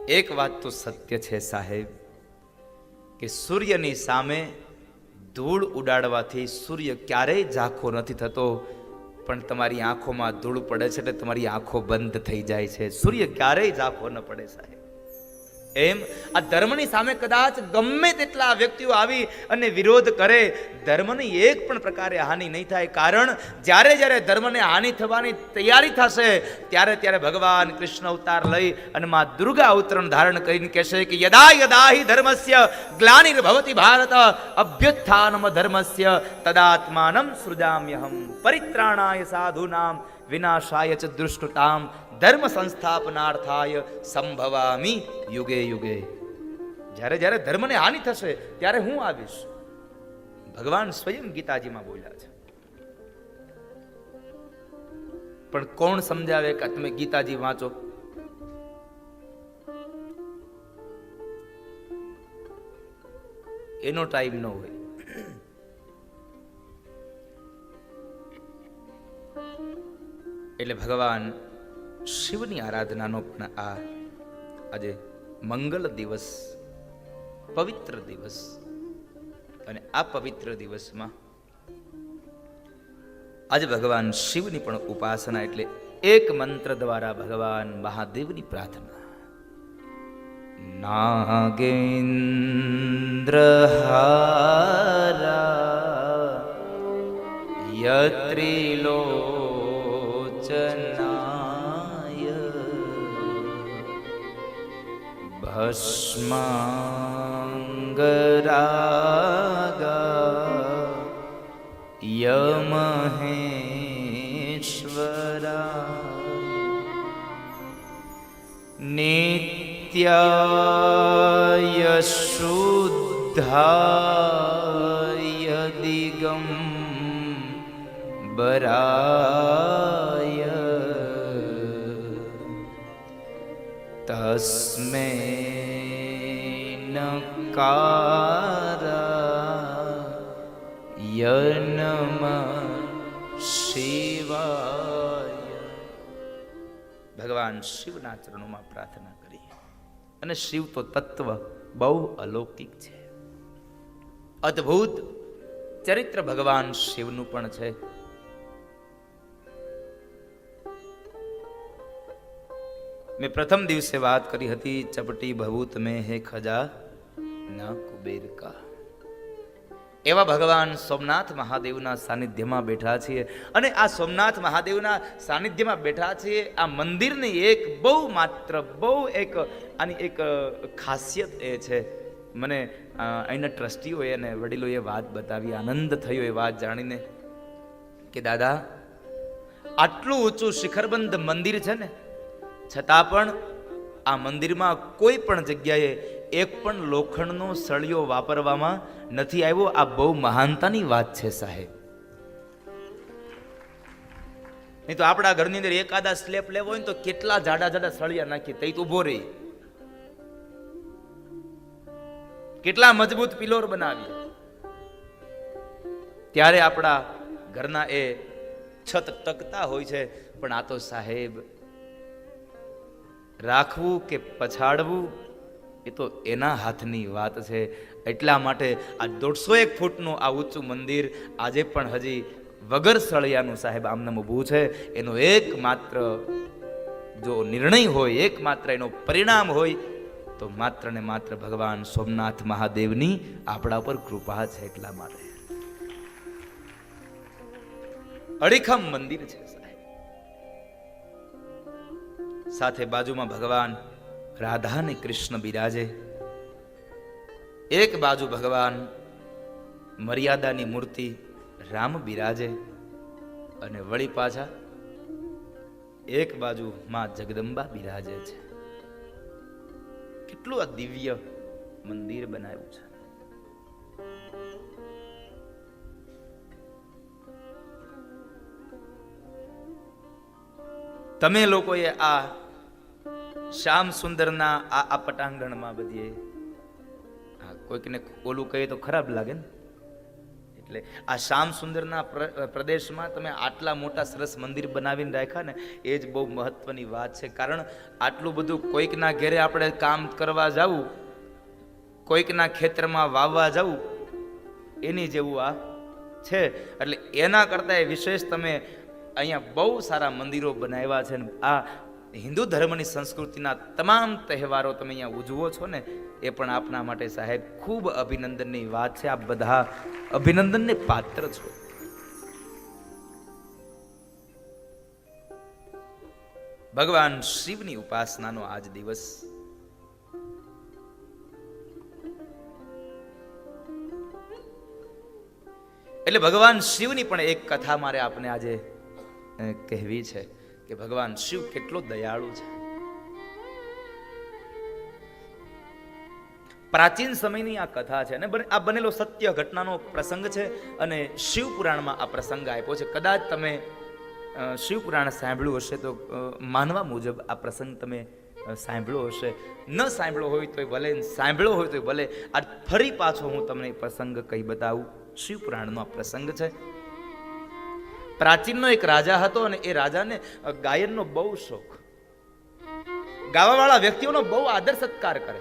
એક વાત તો સત્ય છે સાહેબ કે સૂર્યની સામે ધૂળ ઉડાડવાથી સૂર્ય ક્યારેય ઝાંખો નથી થતો, પણ તમારી આંખોમાં ધૂળ પડે છે એટલે તમારી આંખો બંધ થઈ જાય છે. સૂર્ય ક્યારેય ઝાંખો ન પડે સાહેબ. એમ આ ધર્મની સામે કદાચ ગમે તેટલા વ્યક્તિઓ આવી અને વિરોધ કરે, ધર્મની એક પણ પ્રકારે હાનિ નહીં થાય. કારણ જ્યારે જ્યારે ધર્મને હાનિ થવાની તૈયારી થશે ત્યારે ભગવાન કૃષ્ણ અવતાર લઈ અને માં દુર્ગા અવતરણ ધારણ કરીને કહેશે કે યદા યદા હિ ધર્મસ્ય ગ્લાનિર્ભવતિ ભારત અભ્યુત્થાનમ ધર્મસ્ય તદાત્માનમ સૃજામ્યહમ પરિત્રાણાય સાધુનામ વિનાશાય ચ દુષ્ટતામ ધર્મ સંસ્થાપનાર્થાય સંભવામી યુગે યુગે. જ્યારે જ્યારે ધર્મને હાનિ થશે ત્યારે હું આવીશ. ભગવાન સ્વયં ગીતાજીમાં બોલ્યા છે. પણ કોણ સમજાવે કે તમે ગીતાજી વાંચો? એનો ટાઈમ ન હોય. એટલે ભગવાન શિવની આરાધનાનો પણ આજે મંગલ દિવસ, પવિત્ર દિવસ, અને આ પવિત્ર દિવસમાં આજે ભગવાન શિવની પણ ઉપાસના. એટલે એક મંત્ર દ્વારા ભગવાન મહાદેવની પ્રાર્થના. નાગેન્દ્રહારા યત્રિલોચનાય ભસ્માંગરાગા યમહેશ્વરા નિત્યાય શુદ્ધાય દિગંબરાય તસ્મૈ નકારાય નમઃ શિવાય. ભગવાન શિવના ચરણોમાં પ્રાર્થના કરી. અને શિવ તો તત્વ બહુ અલૌકિક છે, અદ્ભુત ચરિત્ર ભગવાન શિવનું પણ છે. મેં પ્રથમ દિવસે વાત કરી હતી, ચપટી ભભૂત મેં હે ખજા ના કુબેર કા. એવા ભગવાન સોમનાથ મહાદેવના સાનિધ્યમાં બેઠા છીએ. અને આ સોમનાથ મહાદેવના સાનિધ્યમાં બેઠા છીએ. આ મંદિરની એક બહુ એક આની એક ખાસિયત એ છે, મને અહીંના ટ્રસ્ટીઓએ અને વડીલોએ વાત બતાવી, આનંદ થયો એ વાત જાણીને કે દાદા, આટલું ઊંચું શિખરબંધ મંદિર છે ને, છતાં પણ આ મંદિરમાં કોઈ પણ જગ્યાએ એક પણ લોખંડનો સળિયો વાપરવામાં નથી આવ્યો. આ બહુ મહાનતાની વાત છે સાહેબ. નહીં તો આપણા ઘરની અંદર એકાદા સ્લેબ લેવો હોય તો કેટલા જાડા જાડા સળિયા નાખીએ તઈ તો ઉભો રહી, કેટલા મજબૂત પિલોર બનાવીએ ત્યારે આપણા ઘરના એ છત ટકતા હોય છે. પણ આ તો સાહેબ રાખવું કે પછાડવું એ તો એના હાથની વાત છે. એટલા માટે આ 150 ફૂટનું આ ઊંચું મંદિર આજે પણ હજી વગર સળિયાનું સાહેબ આમનામ ઊભું છે. એનો એકમાત્ર જો નિર્ણય હોય, એકમાત્ર એનો પરિણામ હોય તો માત્ર ને માત્ર ભગવાન સોમનાથ મહાદેવની આપણા પર કૃપા છે. એટલા માટે અડીખમ મંદિર છે સાહેબ. સાથે બાજુમાં ભગવાન રાધા અને કૃષ્ણ બિરાજે. એક બાજુ ભગવાન મર્યાદાની મૂર્તિ રામ બિરાજે અને વળી પાછા એક બાજુ માં જગદંબા બિરાજે છે. કેટલું આ દિવ્ય મંદિર બનાવ્યું છે. તમે લોકોએ આ શ્યામ સુંદરના આ પટાંગણમાં બધીએ કોઈકને ઓલું કહે તો ખરાબ લાગે ને, એટલે આ શ્યામ સુંદરના પ્રદેશમાં તમે આટલા મોટા સરસ મંદિર બનાવીને રાખ્યા ને એ જ બહુ મહત્વની વાત છે. કારણ આટલું બધું કોઈકના ઘેરે આપણે કામ કરવા જવું, કોઈકના ખેતરમાં વાવવા જવું, એની જેવું આ છે. એટલે એના કરતાં વિશેષ તમે અહીંયા બહુ સારા મંદિરો બનાવ્યા છે. આ હિન્દુ ધર્મની સંસ્કૃતિના તમામ તહેવારો તમે અહીંયા ઉજવો છો ને, એ પણ આપના માટે સાહેબ ખૂબ અભિનંદનની વાત છે. આપ બધા અભિનંદનને પાત્ર છો. ભગવાન શિવની ઉપાસનાનો આજ દિવસ. એટલે ભગવાન શિવની પણ એક કથા મારે આપને આજે કહેવી છે કે ભગવાન શિવ કેટલો દયાળુ છે. પ્રાચીન સમયની આ કથા છે અને આ બનેલો સત્ય ઘટનાનો પ્રસંગ છે અને શિવ પુરાણમાં આ પ્રસંગ આપ્યો છે. કદાચ તમે શિવ પુરાણ સાંભળ્યું હશે તો માનવા મુજબ આ પ્રસંગ તમે સાંભળ્યો હશે. ન સાંભળ્યો હોય તો ભલે, સાંભળ્યો હોય તો ભલે. આ ફરી પાછો હું તમને પ્રસંગ કહી બતાવું. શિવ પુરાણનો આ પ્રસંગ છે. પ્રાચીનનો એક રાજા હતો અને એ રાજાને ગાયનનો બહુ શોખ. ગાવાવાળા વ્યક્તિઓનો બહુ આદર સત્કાર કરે.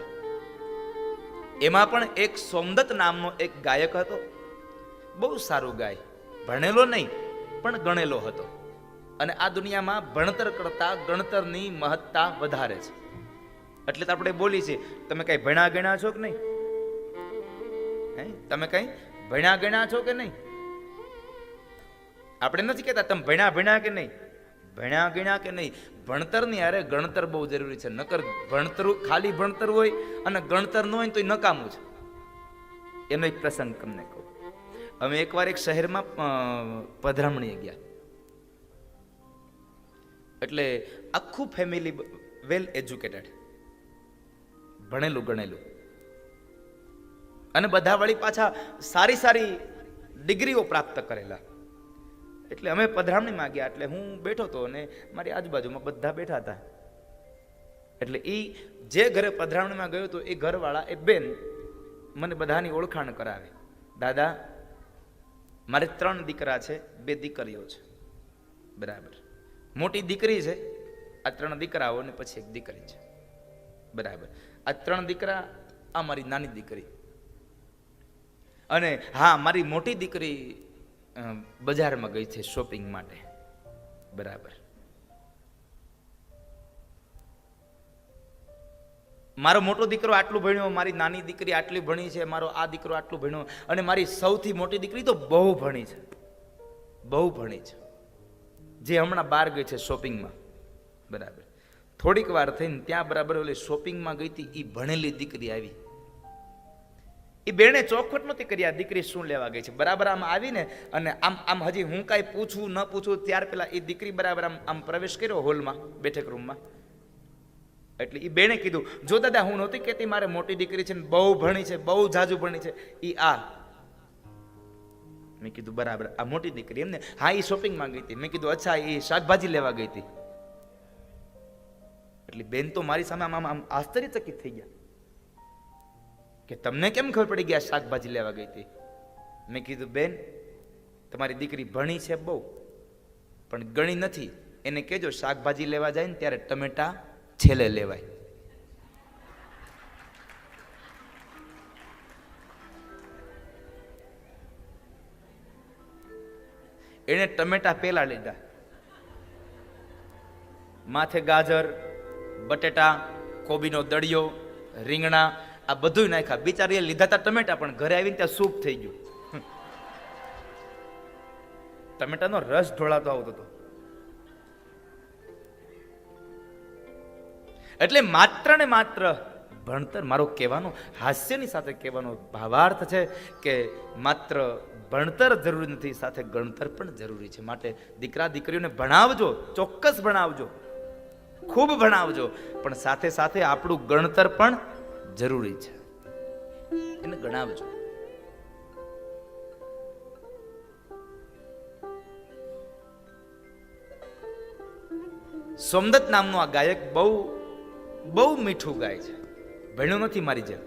એમાં પણ એક સોમદત્ત નામનો એક ગાયક હતો. બહુ સારું ગાય, ભણેલો નહીં પણ ગણેલો હતો. અને આ દુનિયામાં ભણતર કરતા ગણતરની મહત્તા વધારે છે. એટલે તો આપણે બોલી છે, તમે કઈ ભણ્યા ગણ્યા છો કે નહીં? તમે કઈ ભણ્યા ગણ્યા છો કે નહીં? આપણે નથી કહેતા તમે ભણ્યા કે નહીં, ભણ્યા ગણ્યા કે નહીં. ભણતરની હારે ગણતર બહુ જરૂરી છે. નકર ભણતર ખાલી ભણતર હોય અને ગણતર ન હોય તો એ નકામું છે. એનો એક પ્રસંગ તમને કહું. અમે એકવાર એક શહેરમાં પધરામણીએ ગયા. એટલે આખું ફેમિલી વેલ એજ્યુકેટેડ, ભણેલું ગણેલું, અને બધા વળી પાછા સારી સારી ડિગ્રીઓ પ્રાપ્ત કરેલા. એટલે અમે પધરામણીમાં ગયા. એટલે હું બેઠો હતો અને મારી આજુબાજુમાં બધા બેઠા હતા. એટલે એ જે ઘરે પધરામણીમાં ગયો હતો એ ઘરવાળા એ બેન મને બધાની ઓળખાણ કરાવે. દાદા, મારે 3 દીકરા છે, 2 દીકરીઓ છે. બરાબર. મોટી દીકરી છે, આ 3 દીકરાઓ ને પછી 1 દીકરી છે. બરાબર. આ 3 દીકરા, આ મારી નાની દીકરી. અને હા, મારી મોટી દીકરી બજારમાં ગઈ છે શોપિંગ માટે. બરાબર. મારો મોટો દીકરો આટલું ભણ્યો, મારી નાની દીકરી આટલી ભણી છે, મારો આ દીકરો આટલું ભણ્યો, અને મારી સૌથી મોટી દીકરી તો બહુ ભણી છે, બહુ ભણી છે, જે હમણાં બહાર ગઈ છે શોપિંગમાં. બરાબર. થોડીક વાર થઈને ત્યાં બરાબર ઓલી શોપિંગમાં ગઈ હતી, એ ભણેલી દીકરી આવી. એ બેને ચોખવટ નહોતી કરી, આ દીકરી શું લેવા ગઈ છે. બરાબર આમ આવીને અને આમ હજી હું કાંઈ પૂછું ન પૂછું ત્યાર પેલા એ દીકરી બરાબર આમ પ્રવેશ કર્યો હોલમાં, બેઠક રૂમમાં. એટલે એ બેને કીધું, જો દાદા, હું નહોતી કહેતી મારે મોટી દીકરી છે ને બહુ ભણી છે, બહુ જાજુ ભણી છે. એ આ. મેં કીધું બરાબર, આ મોટી દીકરી એમને? હા, એ શોપિંગમાં ગઈ હતી. મેં કીધું અચ્છા, એ શાકભાજી લેવા ગઈ હતી. એટલે બેન તો મારી સામે આમ આશ્ચર્યચકિત થઈ ગયા કે તમને કેમ ખબર પડી ગયા શાકભાજી લેવા ગઈ હતી? મેં કીધું બેન, તમારી દીકરી ભણી છે બહુ, પણ ગણી નથી. એને કહેજો શાકભાજી લેવા જાય ને ત્યારે ટમેટા છેલ્લે લેવાય. એને ટમેટા પેલા લીધા, માથે ગાજર, બટેટા, કોબીનો દળિયો, રીંગણા, આ બધું નાખ્યા. બિચારીએ લીધા હતા ટમેટા, પણ ઘરે આવીને ત્યાં સૂપ થઈ ગયું. ટમેટાનો રસ ઢોળાતો આવતો હતો. એટલે માત્ર ને માત્ર ભણતર, મારો કહેવાનો હાસ્યની સાથે કહેવાનો ભાવાર્થ છે કે માત્ર ભણતર જરૂરી નથી, સાથે ગણતર પણ જરૂરી છે. માટે દીકરા દીકરીઓને ભણાવજો, ચોક્કસ ભણાવજો, ખૂબ ભણાવજો, પણ સાથે સાથે આપણું ગણતર પણ જરૂરી છે, એને ગણાવજો. સોમદત્ત નામનો આ ગાયક બહુ મીઠું ગાય છે. ભણ્યો નથી મારી જેમ,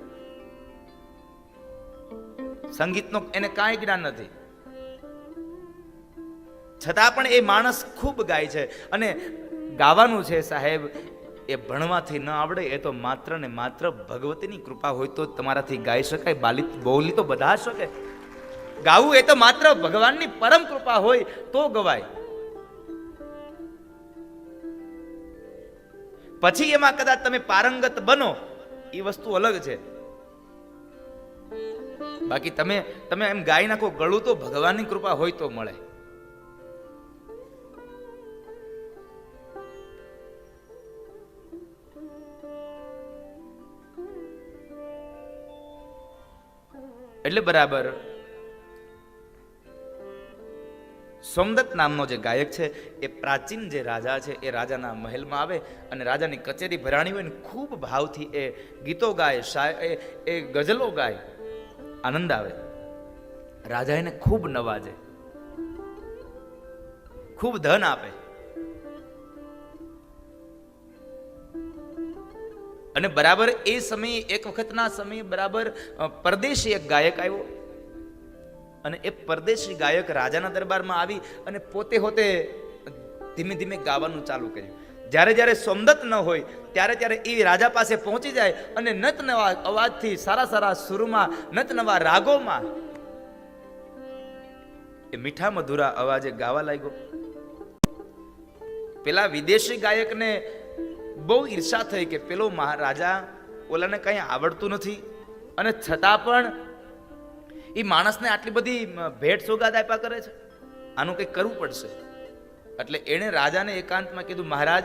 સંગીતનો એને કાંઈ જ્ઞાન નથી, છતાં પણ એ માણસ ખૂબ ગાય છે. અને ગાવાનું છે સાહેબ, એ ભણવાથી ન આવડે, એ તો માત્ર ને માત્ર ભગવતીની કૃપા હોય તો તમારાથી ગાઈ શકાય. બોલી તો બધા શકે, ગાવું એ તો માત્ર ભગવાનની પરમ કૃપા હોય તો ગવાય. પછી એમાં કદાચ તમે પારંગત બનો એ વસ્તુ અલગ છે. બાકી તમે એમ ગાઈ નાખો ગળું તો ભગવાનની કૃપા હોય તો મળે. એટલે બરાબર સોમદત્ત નામનો જે ગાયક છે એ પ્રાચીન જે રાજા છે એ રાજાના મહેલમાં આવે અને રાજાની કચેરી ભરાણી હોય ને ખૂબ ભાવથી એ ગીતો ગાય, એ ગઝલો ગાય, આનંદ આવે. રાજા એને ખૂબ નવાજે, ખૂબ ધન આપે. અને બરાબર એ સમયે એક વખતના સમયે બરાબર પરદેશી એક ગાયક આવ્યો અને એ પરદેશી ગાયક રાજાના દરબારમાં આવી અને પોતે ધીમે ધીમે ગાવાનું ચાલુ કર્યું. જ્યારે જ્યારે સોમદત્ત ન હોય ત્યારે એ રાજા પાસે પહોંચી જાય અને નત નવા અવાજથી, સારા સારા સુરમાં, નત નવા રાગોમાં એ મીઠા મધુરા અવાજે ગાવા લાગ્યો. પેલા વિદેશી ગાયકને બહુ ઈર્ષા થઈ કે પેલો મહારાજા ઓલાને કઈ આવડતું નથી અને છતાં પણ એ માણસને આટલી બધી ભેટ સોગાદ આપ્યા કરે છે, આનું કંઈક કરવું પડશે. એટલે એણે રાજાને એકાંતમાં કીધું, મહારાજ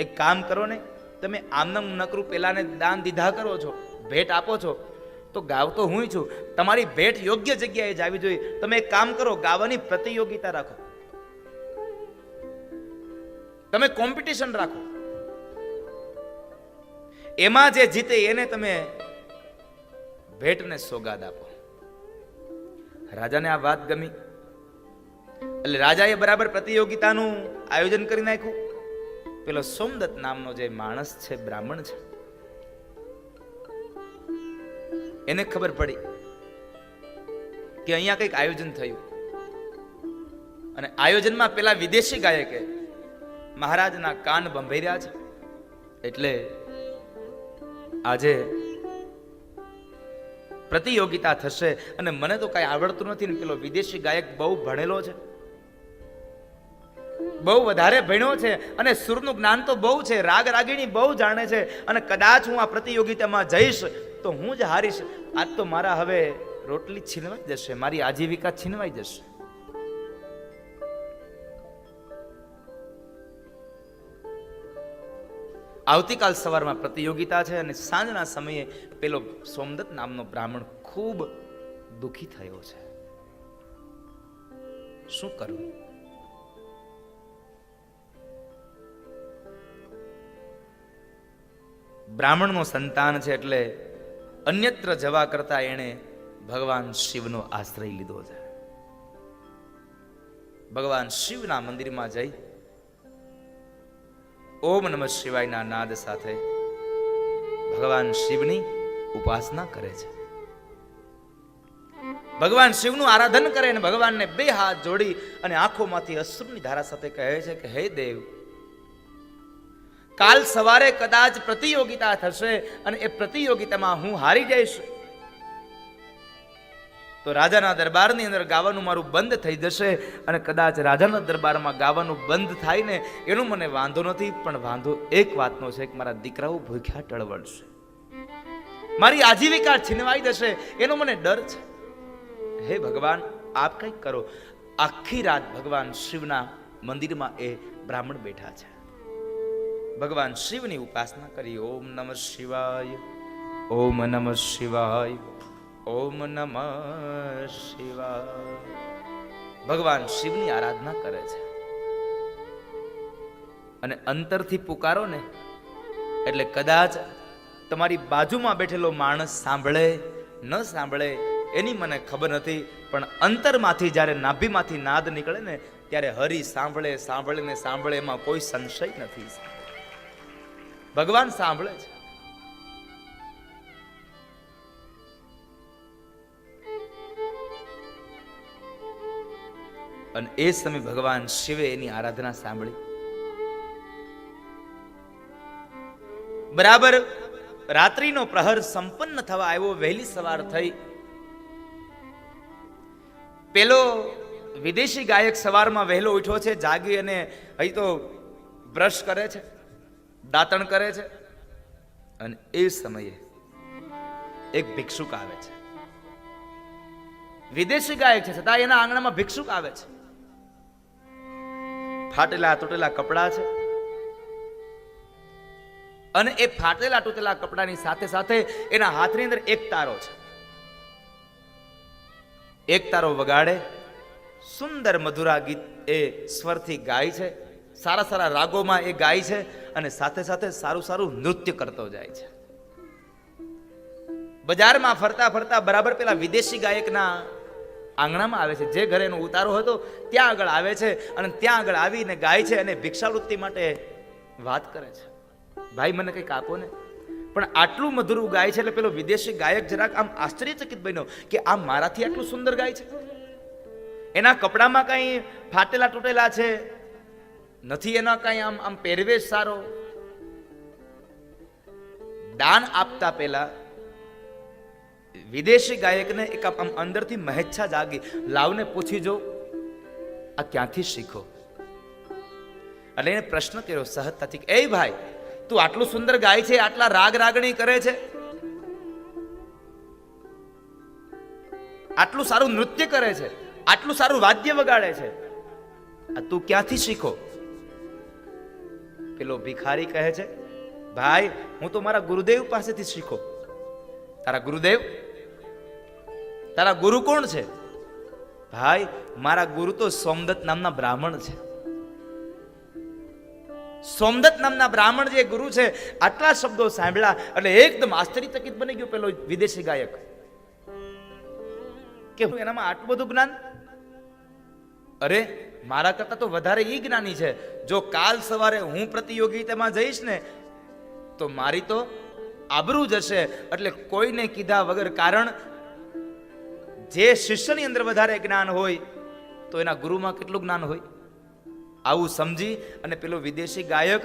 એક કામ કરો ને, તમે આમનામ નકરું પેલાને દાન દીધા કરો છો, ભેટ આપો છો, તો ગાવ તો હું છું, તમારી ભેટ યોગ્ય જગ્યાએ જાવી જોઈએ. તમે એક કામ કરો, ગાવાની પ્રતિયોગિતા રાખો, તમે કોમ્પિટિશન રાખો, એમાં જે જીતે એને તમે ભેટને સોગાદ આપો. રાજાને આ વાત ગમી એટલે રાજાએ બરાબર પ્રતિયોગિતાનું આયોજન કરી નાખ્યું. પેલો સોમદત્ત નામનો જે માણસ છે, બ્રાહ્મણ છે, એને ખબર પડી કે અહીંયા કંઈક આયોજન થયું અને આયોજનમાં પેલા વિદેશી ગાયકે મહારાજના કાન બંભેર્યા છે. એટલે આજે પ્રતિયોગિતા થશે અને મને તો કઈ આવડતું નથી ને પેલો વિદેશી ગાયક બહુ ભણેલો છે, બહુ વધારે ભણ્યો છે અને સુરનું જ્ઞાન તો બહુ છે, રાગ રાગીણી બહુ જાણે છે અને કદાચ હું આ પ્રતિયોગિતામાં જઈશ તો હું જ હારીશ. આજ તો મારા હવે રોટલી છીનવાઈ જશે, મારી આજીવિકા છીનવાઈ જશે. આવતીકાલ સવારમાં પ્રતિયોગિતા છે અને સાંજના સમયે પેલો સોમદત્ત નામનો બ્રાહ્મણ ખૂબ દુઃખી થયો છે. શું કરવું? બ્રાહ્મણનો સંતાન છે એટલે અન્યત્ર જવા કરતા એણે ભગવાન શિવનો આશ્રય લીધો છે. ભગવાન શિવના મંદિરમાં જઈ ઓમ નમઃ શિવાયના નાદ સાથે ભગવાન શિવની ઉપાસના કરે છે. ભગવાન શિવનું આરાધન કરે અને ભગવાનને બે હાથ જોડી અને આંખોમાંથી અશ્રુની ધારા સાથે કહે છે કે હે દેવ, કાલ સવારે કદાચ પ્રતિયોગિતા થશે અને એ પ્રતિયોગિતામાં હું હારી જઈશ તો રાજાના દરબારની અંદર ગાવાનું મારું બંધ થઈ જશે અને કદાચ રાજાના દરબારમાં ગાવાનું બંધ થાય ને એનો મને વાંધો નથી, પણ વાંધો એક વાતનો છે કે મારા દીકરાઓ ભૂખ્યા ટળવળશે, મારી આજીવિકા છીનવાઈ જશે એનો મને ડર છે. હે ભગવાન, આપ કંઈક કરો. આખી રાત ભગવાન શિવના મંદિરમાં એ બ્રાહ્મણ બેઠા છે, ભગવાન શિવની ઉપાસના કરી. ઓમ નમઃ શિવાય, ઓમ નમઃ શિવાય, ઓમ નમઃ શિવાય. ભગવાન શિવની આરાધના કરે છે અને અંતરથી પુકારો ને એટલે કદાચ તમારી બાજુમાં બેઠેલો માણસ સાંભળે ન સાંભળે એની મને ખબર નથી, પણ અંતરમાંથી જ્યારે નાભીમાંથી નાદ નીકળે ને ત્યારે હરિ સાંભળે, સાંભળે ને સાંભળે, એમાં કોઈ સંશય નથી. ભગવાન સાંભળે છે. અને એ સમય ભગવાન શિવે એની આરાધના સાંભળી. બરાબર રાત્રિનો પ્રહર સંપન્ન થવા આવ્યો, વહેલી સવાર થઈ. પેલો વિદેશી ગાયક સવારમાં વહેલો ઉઠ્યો છે, જાગી અને અહીં તો બ્રશ કરે છે, દાંતણ કરે છે. અને એ સમયે એક ભિક્ષુક આવે છે. વિદેશી ગાયક છે છતાં એના આંગણામાં ભિક્ષુક આવે છે. ફાટેલા તૂટેલા કપડા છે અને એ ફાટેલા તૂટેલા કપડાની સાથે સાથે એના હાથની અંદર એક તારો છે. એક તારો વગાડે, સુંદર મધુરા ગીત એ સ્વરથી ગાય છે, સારા સારા રાગોમાં એ ગાય છે અને સાથે સાથે સારું સારું નૃત્ય કરતો જાય છે. બજારમાં ફરતા ફરતા બરાબર પેલા વિદેશી ગાયકના આંગણામાં આવે છે. જે ઘરે એનો ઉતારો હતો ત્યાં આગળ આવે છે અને ત્યાં આગળ આવીને ગાય છે અને ભિક્ષાવૃત્તિ માટે વાત કરે છે. ભાઈ મને કંઈક આપો ને. પણ આટલું મધુરું ગાય છે એટલે પેલો વિદેશી ગાયક જરાક આમ આશ્ચર્યચકિત બન્યો કે આ મારાથી આટલું સુંદર ગાય છે. એના કપડામાં કઈ ફાટેલા તૂટેલા છે નથી, એનો કઈ આમ આમ પહેરવેશ સારો. દાન આપતા પહેલા વિદેશી ગાયકને એક આમ અંદરથી મહેચ્છા જાગી, લાવને પૂછી જો આ ક્યાંથી શીખો. એટલે એને પ્રશ્ન કર્યો સહજતાથી, એ ભાઈ તું આટલું સુંદર ગાય છે, આટલા રાગ રાગણી કરે છે, આટલું સારું નૃત્ય કરે છે, આટલું સારું વાદ્ય વગાડે છે, આ તું ક્યાંથી શીખો? પેલો ભિખારી કહે છે, ભાઈ હું તો મારા ગુરુદેવ પાસેથી શીખો. તારા ગુરુદેવ? તારા ગુરુ કોણ છે? ભાઈ મારા ગુરુ તો સોમદત્ત નામના બ્રાહ્મણ છે. સોમદત્ત નામના બ્રાહ્મણ જે ગુરુ છે. આટલા શબ્દો સાંભળ્યા એટલે એકદમ આશ્ચર્યચકિત બની ગયો પેલો વિદેશી ગાયક કે એનામાં આટલું બધું જ્ઞાન. અરે મારા કરતા તો વધારે ઈ જ્ઞાની છે. જો કાલ સવારે હું પ્રતિયોગિતામાં જઈશ ને તો મારી તો આબરૂ જશે. એટલે કોઈને કીધા વગર, કારણ જે શિષ્યની અંદર વધારે જ્ઞાન હોય તો એના ગુરુમાં કેટલું જ્ઞાન હોય. આવું સમજી અને પેલો વિદેશી ગાયક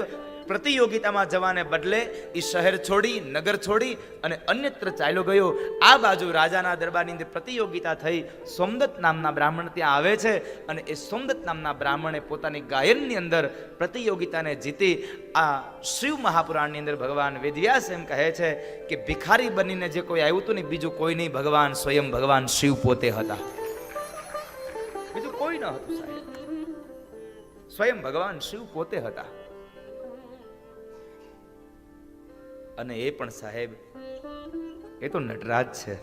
પ્રતિયોગિતામાં જવાને બદલે એ શહેર છોડી, નગર છોડી અને અન્યત્ર ચાલ્યો ગયો. આ બાજુ રાજાના દરબારની અંદર પ્રતિયોગિતા થઈ. સોમદત્ત નામના બ્રાહ્મણ ત્યાં આવે છે અને એ સોમદત્ત નામના બ્રાહ્મણે પોતાની ગાયનની અંદર પ્રતિયોગિતાને જીતી. આ શિવ મહાપુરાણની અંદર ભગવાન વેદવ્યાસ એમ કહે છે કે ભિખારી બનીને જે કોઈ આવ્યું હતું ને, બીજું કોઈ નહીં, ભગવાન સ્વયં ભગવાન શિવ પોતે હતા. બીજું કોઈ ન હતું સાહેબ, સ્વયં ભગવાન શિવ પોતે હતા. અને એ પણ સાહેબ એ તો નટરાજ છે.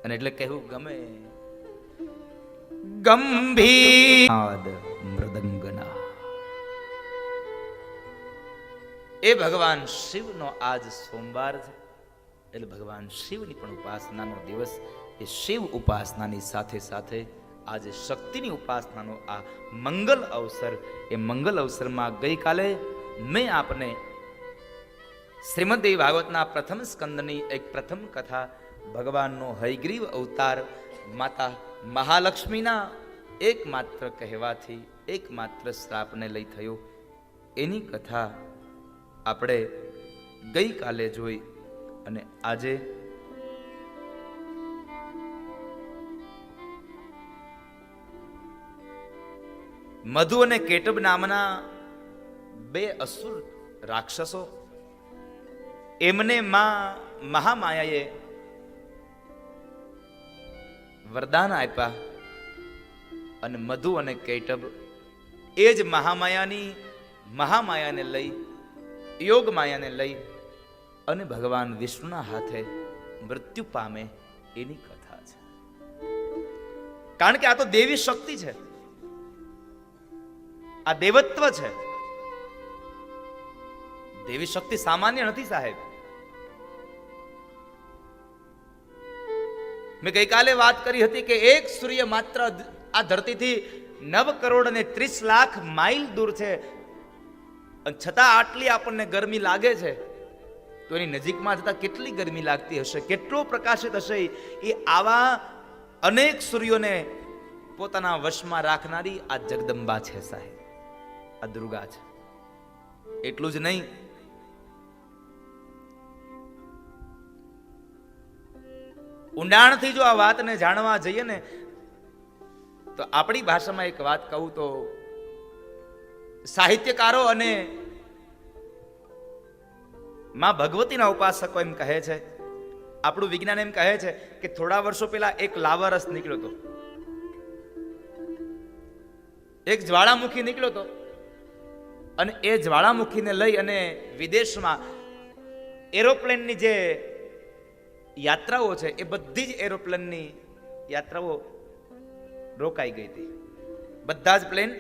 અને એટલે કહેવું ગમે, ગંભીર મૃદંગના. એ ભગવાન શિવનો આજ સોમવાર છે એટલે ભગવાન શિવની પણ ઉપાસનાનો દિવસ. એ શિવ ઉપાસનાની સાથે સાથે આજે શક્તિની ઉપાસનાનો આ મંગલ અવસર. એ મંગલ અવસરમાં ગઈકાલે મેં આપને શ્રીમદ દેવી ભાગવતના પ્રથમ સ્કંદની એક પ્રથમ કથા, ભગવાનનો હયગ્રીવ અવતાર માતા મહાલક્ષ્મીના એકમાત્ર કહેવાથી એકમાત્ર શ્રાપને લઈ થયો, એની કથા આપણે ગઈકાલે જોઈ. અને આજે મધુ અને કેટબ નામના બે અસુર રાક્ષસો, એમને મહામાયાએ વરદાન આપ્યા. અને મધુ અને કેટબ એ જ મહામાયાને લઈ, યોગ માયાને લઈ અને ભગવાન વિષ્ણુના હાથે મૃત્યુ પામે એની કથા છે. કારણ કે આ તો દેવી શક્તિ છે, આ દેવત્વ છે. દેવી શક્તિ સામાન્ય નથી સાહેબ. મેં ગઈકાલે વાત કરી હતી કે એક સૂર્ય માત્ર આ ધરતીથી 9,30,00,000 માઇલ દૂર છે, છતાં આટલી આપણને ગરમી લાગે છે. તો એની નજીકમાં જતા કેટલી ગરમી લાગતી હશે, કેટલો પ્રકાશિત હશે. એ આવા અનેક સૂર્યોને પોતાના વશમાં રાખનારી આ જગદંબા છે સાહેબ, આ દુર્ગા છે. એટલું જ નહીં, ઊંડાણથી જો આ વાતને જાણવા જઈએ ને તો આપણી ભાષામાં એક વાત કહું તો સાહિત્યકારો અને માં ભગવતીના ઉપાસકો એમ કહે છે, આપણું વિજ્ઞાન એમ કહે છે કે થોડા વર્ષો પહેલા એક લાવારસ નીકળ્યો હતો, એક જ્વાળામુખી નીકળ્યો હતો, અને એ જ્વાળામુખીને લઈ અને વિદેશમાં એરોપ્લેનની જે યાત્રાઓ છે એ બધી જ એરોપ્લેનની યાત્રાઓ રોકાઈ ગઈ હતી. બધા જ પ્લેન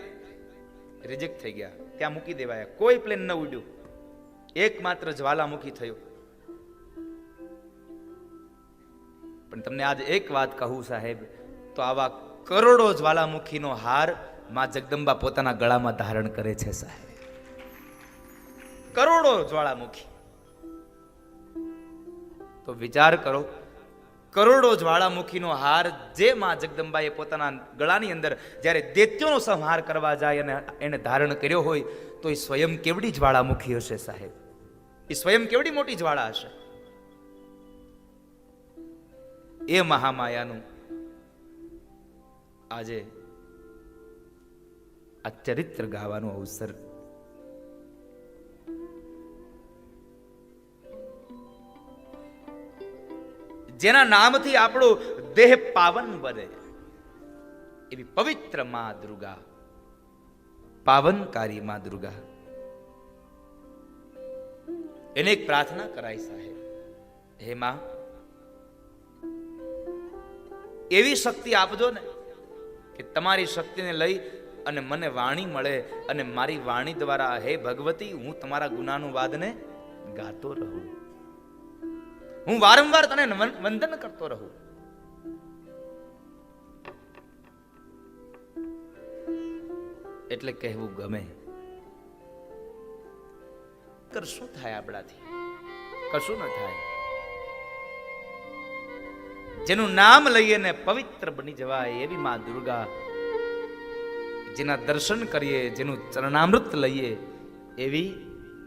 રિજેક્ટ થઈ ગયા, ત્યાં મૂકી દેવાયા, કોઈ પ્લેન ન ઉડ્યું, એકમાત્ર જ્વાલામુખી થયું. પણ તમને આજે એક વાત કહું સાહેબ, તો આવા કરોડો જ્વાલામુખીનો હાર માં જગદંબા પોતાના ગળામાં ધારણ કરે છે સાહેબ. કરોડો જ્વાળામુખી, તો વિચાર કરો, કરોડો જ્વાળામુખીનો હાર જે માં જગદંબાએ પોતાના ગળાની અંદર જ્યારે દૈત્યોનો સંહાર કરવા જાય અને એને ધારણ કર્યો હોય, તો એ સ્વયં કેવડી જ્વાળામુખી હશે સાહેબ, એ સ્વયં કેવડી મોટી જ્વાળા હશે. એ મહામાયાનું આજે આ ચરિત્ર ગાવાનો અવસર, જેના નામથી આપણો દેહ પાવન બને એવી પવિત્ર માં દુર્ગા, પાવનકારી માં દુર્ગા, એને એક પ્રાર્થના કરાય સાહેબ, હે માં એવી શક્તિ આપજો ને કે તમારી શક્તિને લઈ અને મને વાણી મળે, અને મારી વાણી દ્વારા હે ભગવતી હું તમારા ગુનાનું વાદને ગાતો રહું, હું વારંવાર તને વંદન કરતો રહું. એટલે કહેવું ગમે, શું થાય આપણાથી? કશું ન થાય. જેનું નામ લઈએ ને પવિત્ર બની જવાય એવી માં દુર્ગા, જેના દર્શન કરીએ, જેનું ચરણામૃત લઈએ એવી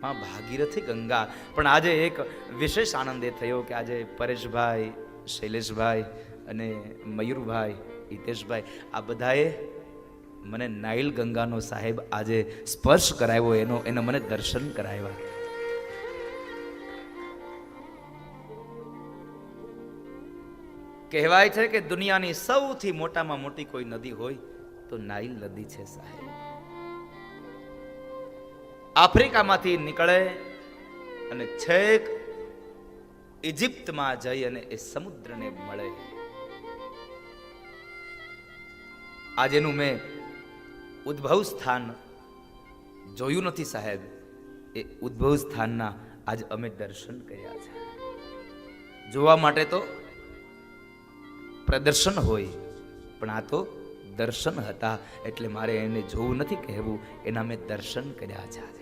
માં ભાગીરથી ગંગા. પણ આજે એક વિશેષ આનંદ એ થયો કે આજે પરેશભાઈ, શૈલેષભાઈ અને મયુરભાઈ, હિતેશભાઈ, આ બધાએ મને નાઇલ ગંગાનો સાહેબ આજે સ્પર્શ કરાવ્યો, એનો મને દર્શન કરાવ્યા. કહેવાય છે કે દુનિયાની સૌથી મોટામાં મોટી કોઈ નદી હોય તો નાઇલ નદી છે સાહેબ. આફ્રિકામાંથી નીકળે અને છેક ઇજિપ્તમાં જઈ અને એ સમુદ્રને મળે. આજેનું મેં ઉદ્ભવ સ્થાન જોયું નથી સાહેબ, એ ઉદ્ભવ સ્થાનના આજ અમે દર્શન કર્યા છે. જોવા માટે તો પ્રદર્શન હોય, પણ આ તો દર્શન હતા, એટલે મારે એને જોવું નથી કહેવું, એના મેં દર્શન કર્યા છે. આજે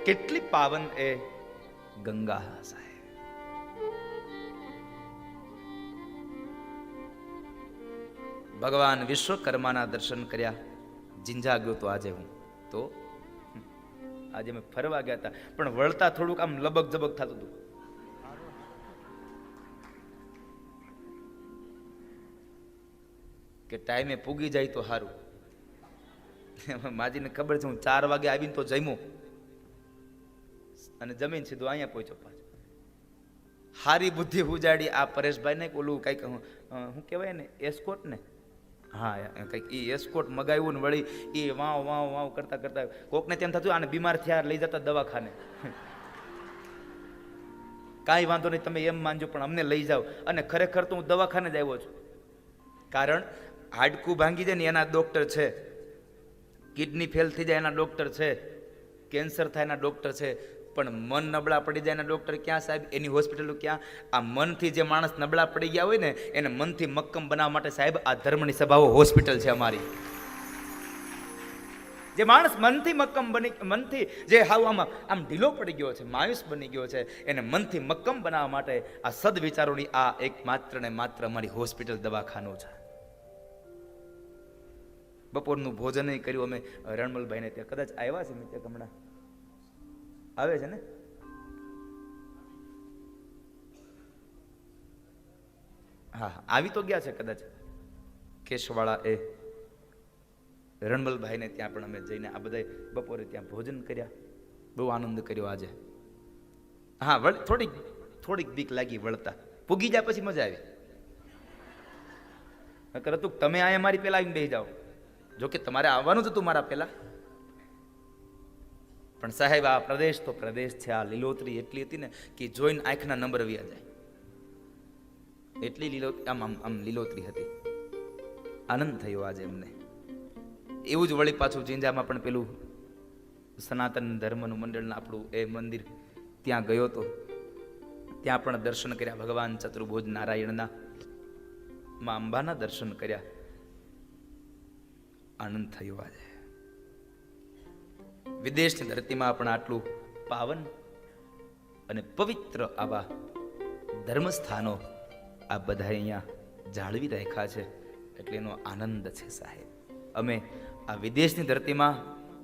કેટલી પાવન એ ગંગા સાહેબ. ભગવાન વિશ્વકર્માના દર્શન કર્યા. જિંજા ગયો તો આજે હું, તો આજે મેં ફરવા ગયા હતા, પણ વળતા થોડુંક આમ લબક જબક થતું હતું. કે ટાઈમે પૂગી જાય તો સારું. માજીને ખબર છે હું 4 વાગે આવીને તો જમ્યો અને જમીન સીધું અહીંયા પહોંચ્યો પાછો. હારી બુદ્ધિ ઉજાડી આ પરેશભાઈ ને ઓલું કઈક શું કહેવાય ને, એસ્કોટ ને, હા કઈક એ એસ્કોટ મગાવ્યું ને વળી એ વાવ વાવ વાવ કરતા કરતા કોકને તેમ થતું આને બીમાર થયા લઈ જતા દવાખાને. કાંઈ વાંધો નહીં, તમે એમ માનજો, પણ અમને લઈ જાઓ. અને ખરેખર તો હું દવાખાને જ આવ્યો છું, કારણ હાડકું ભાંગી જાય ને એના ડોક્ટર છે, કિડની ફેલ થઈ જાય એના ડોક્ટર છે, કેન્સર થાય એના ડોક્ટર છે, પણ મન નબળા પડી જાય એના ડોક્ટર ક્યાં સાહેબ? એની હોસ્પિટલો ક્યાં? આ મનથી જે માણસ નબળા પડી ગયા હોય ને એને મનથી મક્કમ બનાવવા માટે સાહેબ આ ધર્મની સભાઓ હોસ્પિટલ છે અમારી. જે માણસ મનથી જે હાવ આમ ઢીલો પડી ગયો છે, માયુસ બની ગયો છે, એને મનથી મક્કમ બનાવવા માટે આ સદવિચારોની આ એક માત્ર ને માત્ર અમારી હોસ્પિટલ દવાખાનું છે. બપોરનું ભોજન કર્યું અમે રણમલભાઈને ત્યાં, કદાચ આવ્યા છે મિત્ર, હમણાં આવે છે ને? હા, આવી તો ગયા છે કદાચ કેશવાળા એ રણમલભાઈને ત્યાં પણ અમે જઈને આ બધા બપોરે ત્યાં ભોજન કર્યા, બહુ આનંદ કર્યો આજે. હા, થોડીક બીક લાગી વળતા, પૂગી જાય પછી મજા આવી. નકર હતું તમે અહીંયા મારી પેલા આવીને બેસી જાઓ, જોકે તમારે આવવાનું જ હતું મારા પેલા, પણ સાહેબ આ પ્રદેશ તો પ્રદેશ છે. આ લીલોતરી એટલી હતી ને કે જોઈને આંખના નંબર વ્યા જાય, એટલી આમ લીલોતરી હતી. આનંદ થયો આજે અમને. એવું જ વળી પાછું જિંજામાં પણ પેલું સનાતન ધર્મનું મંડળના આપણું એ મંદિર ત્યાં ગયો હતો, ત્યાં પણ દર્શન કર્યા ભગવાન ચતુર્ભુજ નારાયણના, મા અંબાના દર્શન કર્યા. આનંદ થયો આજે. વિદેશની ધરતીમાં પણ આટલું પાવન અને પવિત્ર આવા ધર્મસ્થાનો આ બધા અહીંયા જાળવી રાખ્યા છે, એટલે એનો આનંદ છે સાહેબ. અમે આ વિદેશની ધરતીમાં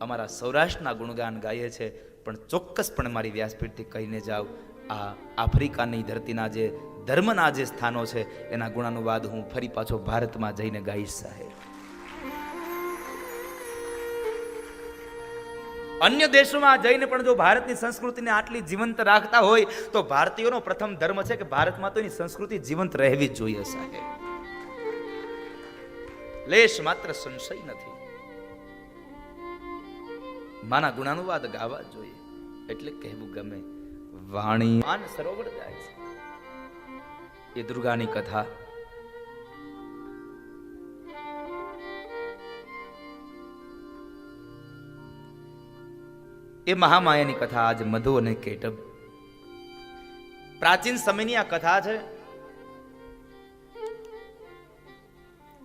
અમારા સૌરાષ્ટ્રના ગુણગાન ગાઈએ છીએ, પણ ચોક્કસપણે મારી વ્યાસપીઠથી કહીને જાઓ, આ આફ્રિકાની ધરતીના જે ધર્મના જે સ્થાનો છે એના ગુણાનુવાદ હું ફરી પાછો ભારતમાં જઈને ગાઈશ સાહેબ. અન્ય દેશોમાં જઈને પણ જો ભારતની સંસ્કૃતિને આટલી જીવંત રાખતા હોય તો ભારતીયોનો પ્રથમ ધર્મ છે કે ભારતમાં તો એની સંસ્કૃતિ જીવંત રહેવી જ જોઈએ સાહેબ. લેશ માત્ર સંશય નથી. માના ગુણાનુવાદ ગાવા જોઈએ, એટલે કહેવું ગમે. વાણી માન સરોવર જાય છે, એ દુર્ગાની કથા. એ મહામાયાની કથા આજ મધુ અને કેટબ. પ્રાચીન સમયની આ કથા છે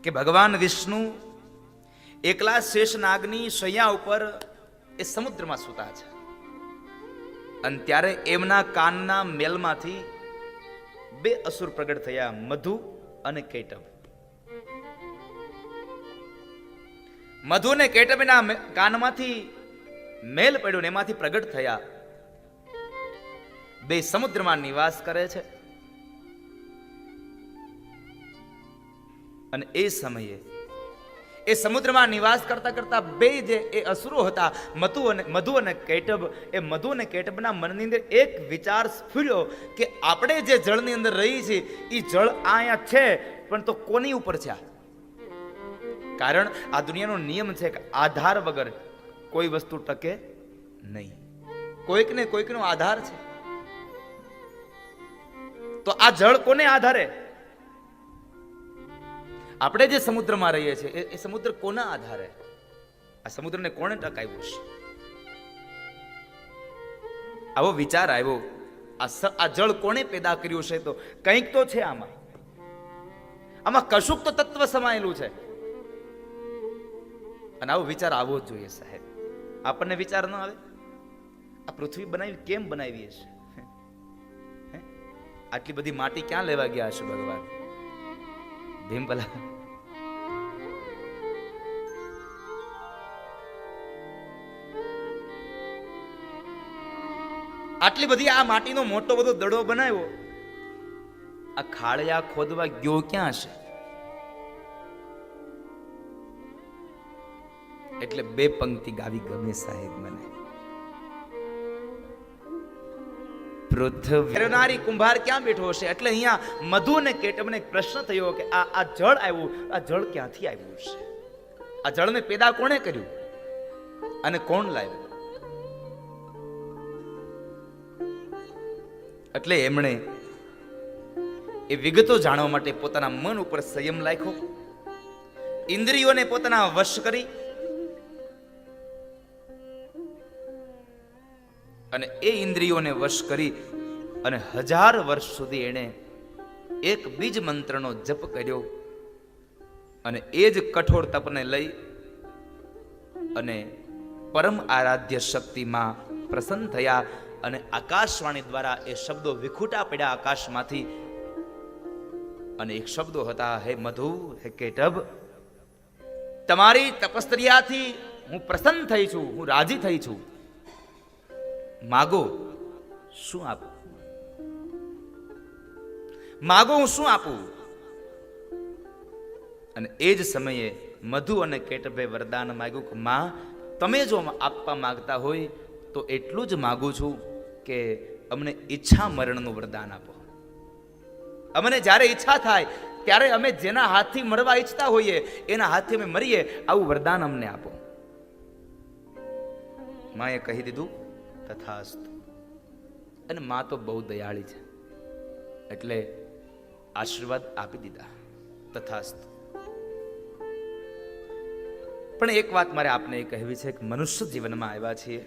કે ભગવાન વિષ્ણુ એકલા શેષનાગની શૈયા ઉપર એ સમુદ્રમાં સૂતા છે, અને ત્યારે એમના કાનના મેલમાંથી બે અસુર પ્રગટ થયા, મધુ અને કેટબ. મધુ અને કેટબના કાનમાંથી મેલ પડ્યો ને એમાંથી પ્રગટ થયા. બે સમુદ્રમાં નિવાસ કરે છે, અને એ સમયે એ સમુદ્રમાં નિવાસ કરતા કરતા બે જે એ અસુરો હતા, મધુ અને કેટબ, એ મધુ અને કેટબના મનની અંદર એક વિચાર સ્ફુર્યો કે આપણે જે જળની અંદર રહી છીએ એ જળ અહીંયા છે, પણ તો કોની ઉપર છે? કારણ આ દુનિયાનો નિયમ છે કે આધાર વગર કોઈ વસ્તુ ટકે નહીં. કોઈકને કોઈકનો આધાર છે. તો આ જળ કોને આધારે? આપણે જે સમુદ્રમાં રહીએ છીએ એ સમુદ્ર કોના આધારે? આ સમુદ્રને કોણે ટકાવ્યું છે? આવો વિચાર આવ્યો. આ જળ કોણે પેદા કર્યું છે? તો કંઈક તો છે આમાં કશુંક તો તત્વ સમાયેલું છે. અને આવો વિચાર આવવો જ જોઈએ સાહેબ. આપણને વિચાર ન આવે? આ પૃથ્વી બનાવી કેમ બનાવી છે? આટલી બધી માટી ક્યાં લેવા ગયા હશે ભગવાન? ભીમભલા આટલી બધી આ માટીનો મોટો બધો દડો બનાવ્યો, આ ખાળિયા ખોદવા ગયો ક્યાં હશે? એટલે બે પંક્તિ ગાવી ગમે સાહેબ મને. પૃથ્વી કુંભાર ક્યાં બેઠો હશે? એટલે અહીંયા મધુ અને કેટબને એક પ્રશ્ન થયો કે આ જળ આવ્યું, આ જળ ક્યાંથી આવ્યું છે? આ જળને પેદા કોણે કર્યું અને કોણ લાવ્યું? એટલે એમણે એ વિગતો જાણવા માટે પોતાના મન ઉપર સંયમ રાખ્યો, ઇન્દ્રિયોને પોતાના વશ કરી, અને એ ઇન્દ્રિયોને વશ કરી અને 1000 વર્ષ સુધી એણે એક બીજ મંત્રનો જપ કર્યો. અને એ જ કઠોર તપને લઈ અને પરમ આરાધ્ય શક્તિમાં પ્રસન્ન થયા અને આકાશવાણી દ્વારા એ શબ્દો વિખૂટા પડ્યા આકાશમાંથી. અને એક શબ્દો હતા, હે મધુ, હે કેટભ, તમારી તપસ્યાથી હું પ્રસન્ન થઈ છું, હું રાજી થઈ છું. માગો, શું આપું? માગો, હું શું આપું? અને એ જ સમયે મધુ અને કેટભે વરદાન માંગ્યું કે માં, તમે જો આપવા માંગતા હોય તો એટલું જ માગું છું કે અમને ઈચ્છા મરણનું વરદાન આપો. અમને જ્યારે ઈચ્છા થાય ત્યારે અમે જેના હાથથી મરવા ઈચ્છતા હોઈએ એના હાથથી અમે મરીએ, આવું વરદાન અમને આપો. માએ કહી દીધું, તથાસ્તુ. અને માં તો બહુ દયાળી છે એટલે આશીર્વાદ આપી દીધા, તથાસ્તુ. પણ એક વાત મારે આપને એ કહેવી છે કે મનુષ્ય જીવનમાં આવ્યા છીએ,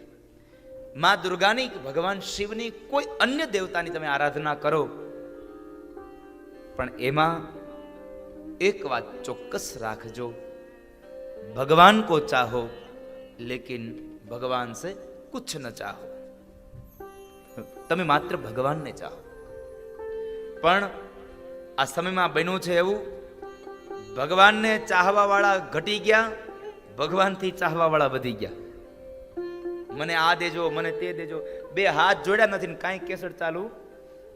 માં દુર્ગાની, ભગવાન શિવની, કોઈ અન્ય દેવતાની તમે આરાધના કરો, પણ એમાં એક વાત ચોક્કસ રાખજો, ભગવાન કો ચાહો લેકિન ભગવાન સે કુછ ન ચાહો. તમે માત્ર ભગવાનને ચાહો. પણ આ સમયમાં બન્યું છે એવું, ભગવાનને ચાહવા વાળા ઘટી ગયા, ભગવાનથી ચાહવા વાળા વધી ગયા. મને આ દેજો, મને તે દેજો. બે હાથ જોડ્યા નથી ને કાંઈ કેસર ચાલુ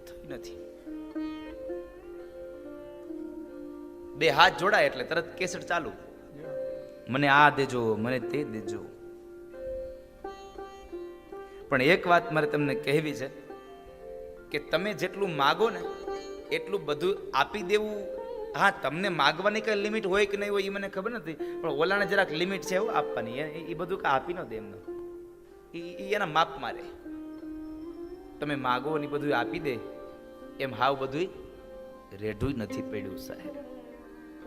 થઈ નથી. બે હાથ જોડાય એટલે તરત કેસર ચાલુ, મને આ દેજો, મને તે દેજો. પણ એક વાત મારે તમને કહેવી છે કે તમે જેટલું માગો ને એટલું બધું આપી દેવું. હા, તમને માગવાની કઈ લિમિટ હોય કે નહીં હોય એ મને ખબર નથી, પણ ઓલાને જરાક લિમિટ છે એવું આપવાની. એ બધું કઈ આપી ન દે એમને, એના માપ મારે. તમે માગો ને બધું આપી દે એમ હાવ બધું રેઢું નથી પડ્યું સાહેબ.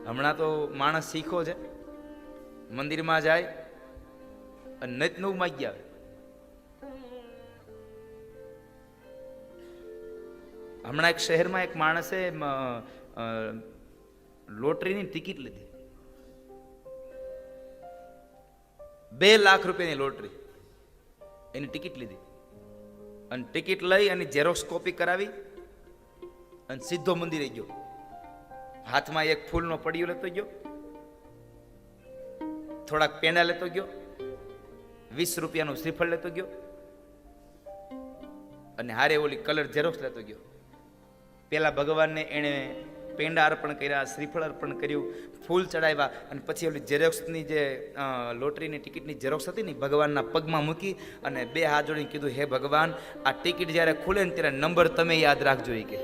હમણાં તો માણસ શીખો છે, મંદિરમાં જાય અને નત નવું માગી આવે. હમણાં એક શહેરમાં એક માણસે લોટરીની ટિકિટ લીધી, 2 લાખ રૂપિયાની લોટરી, એની ટિકિટ લીધી. અને ટિકિટ લઈ અને ઝેરોક્સ કોપી કરાવી અને સીધો મંદિરે ગયો. હાથમાં એક ફૂલનો પડિયો લેતો ગયો, થોડાક પેંડા લેતો ગયો, 20 રૂપિયાનું શ્રીફળ લેતો ગયો અને હારે ઓલી કલર ઝેરોક્સ લેતો ગયો. પેલા ભગવાનને એને પેંડા અર્પણ કર્યા, શ્રીફળ અર્પણ કર્યું, ફૂલ ચડાવ્યા અને પછી ઓલી ઝેરોક્સની જે લોટરીની ટિકિટની ઝેરોક્સ હતી ને ભગવાનના પગમાં મૂકી અને 2 હાથ જોડીને કીધું, હે ભગવાન, આ ટિકિટ જ્યારે ખુલે ને ત્યારે નંબર તમે યાદ રાખજો. કે